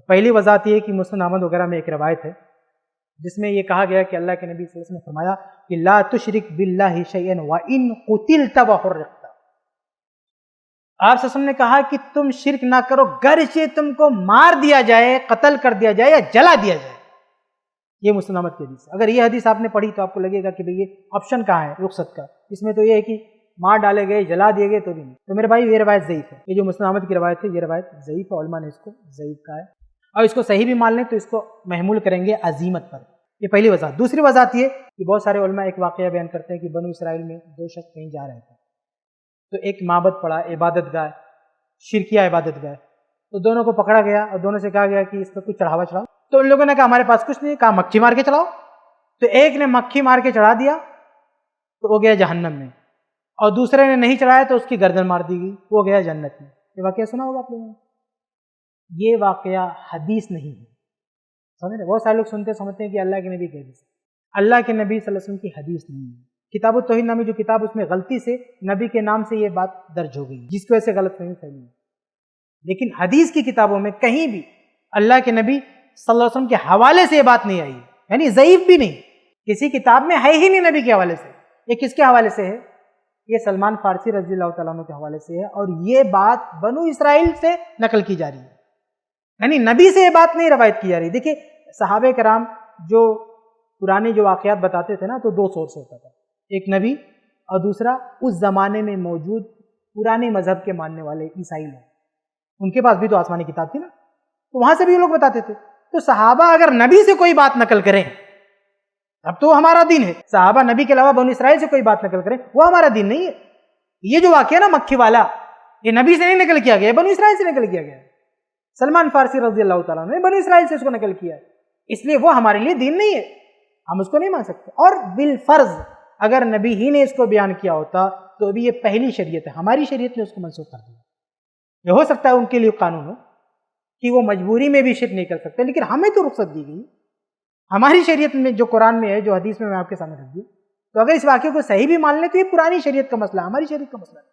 پہلی وضاحت یہ کہ مسند احمد وغیرہ میں ایک روایت ہے جس میں یہ کہا گیا کہ اللہ کے نبی صلی اللہ علیہ وسلم نے فرمایا کہ لا تشرک باللہ شیئا وان قتلت وحرقت۔ آپ صلی اللہ علیہ وسلم نے کہا کہ تم شرک نہ کرو گرچہ تم کو مار دیا جائے، قتل کر دیا جائے یا جلا دیا جائے۔ یہ مسند احمد کی حدیث ہے۔ اگر یہ حدیث آپ نے پڑھی تو آپ کو لگے گا کہ بھئی یہ آپشن کہاں ہے رخصت کا، اس میں تو یہ ہے کہ مار ڈالے گئے، جلا دیے گئے تو بھی نہیں۔ تو میرے بھائی یہ روایت ضعیف ہے، یہ جو مسند احمد کی روایت ہے یہ روایت ضعیف ہے، علماء نے اس کو ضعیف کہا ہے، اور اس کو صحیح بھی مان لیں تو اس کو محمول کریں گے عزیمت پر۔ یہ پہلی وضاحت۔ دوسری وضاحت یہ کہ بہت سارے علماء ایک واقعہ بیان کرتے ہیں کہ بنو اسرائیل میں دو شخص کہیں جا رہے تھے تو ایک معبد پڑا، عبادت گاہ، شرکیہ عبادت گاہ، تو دونوں کو پکڑا گیا اور دونوں سے کہا گیا کہ اس پہ کچھ چڑھاوا چڑھاؤ۔ تو ان لوگوں نے کہا ہمارے پاس کچھ نہیں، کہا مکھی مار کے چڑھاؤ۔ تو ایک نے مکھی مار کے چڑھا دیا تو وہ گیا جہنم میں، اور دوسرے نے نہیں چڑھایا تو اس کی گردن مار دی گئی، وہ گیا جنت میں۔ یہ واقعہ سنا ہوگا آپ لوگوں نے؟ یہ واقعہ حدیث نہیں ہے، سمجھ رہے؟ بہت سارے لوگ سنتے سمجھتے ہیں کہ اللہ کے نبی کی حدیث، اللہ کے نبی صلی اللہ علیہ وسلم کی حدیث نہیں ہے۔ کتاب التوحید نامی جو کتاب، اس میں غلطی سے نبی کے نام سے یہ بات درج ہو گئی جس کی وجہ سے غلط فہمی پھیلی ہے، لیکن حدیث کی کتابوں میں کہیں بھی اللہ کے نبی صلی اللہ علیہ وسلم کے حوالے سے یہ بات نہیں آئی، یعنی ضعیف بھی نہیں، کسی کتاب میں ہے ہی نہیں نبی کے حوالے سے۔ یہ کس کے حوالے سے ہے؟ یہ سلمان فارسی رضی اللہ تعالیٰ عنہ کے حوالے سے ہے، اور یہ بات بنو اسرائیل سے نقل کی جا رہی ہے، یعنی نبی سے یہ بات نہیں روایت کی جا رہی۔ دیکھیں صحابہ کرام جو پرانے جو واقعات بتاتے تھے نا، تو دو سورس ہوتا تھا، ایک نبی اور دوسرا اس زمانے میں موجود پرانے مذہب کے ماننے والے عیسائی لوگ، ان کے پاس بھی تو آسمانی کتاب تھی نا، تو وہاں سے بھی وہ لوگ بتاتے تھے۔ تو صحابہ اگر نبی سے کوئی بات نقل کریں اب تو ہمارا دین ہے، صحابہ نبی کے علاوہ بنو اسرائیل سے کوئی بات نقل کریں وہ ہمارا دین نہیں ہے۔ یہ جو واقعہ نا مکھی والا، یہ نبی سے نہیں نقل کیا گیا، بنو اسرائیل سے نقل کیا گیا، سلمان فارسی رضی اللہ تعالیٰ نے بنو اسرائیل سے اس کو نقل کیا ہے، اس لیے وہ ہمارے لیے دین نہیں ہے، ہم اس کو نہیں مان سکتے۔ اور بالفرض اگر نبی ہی نے اس کو بیان کیا ہوتا تو ابھی یہ پہلی شریعت ہے، ہماری شریعت نے اس کو منسوخ کر دیا۔ یہ ہو سکتا ہے ان کے لیے قانون ہو کہ وہ مجبوری میں بھی شرک نہیں کر سکتے، لیکن ہمیں تو رخصت دی گئی، ہماری شریعت میں جو قرآن میں ہے، جو حدیث میں آپ کے سامنے رکھ دی، تو اگر اس واقعے کو صحیح بھی مان لیں تو یہ پرانی شریعت کا مسئلہ ہے، ہماری شریعت کا مسئلہ ہے۔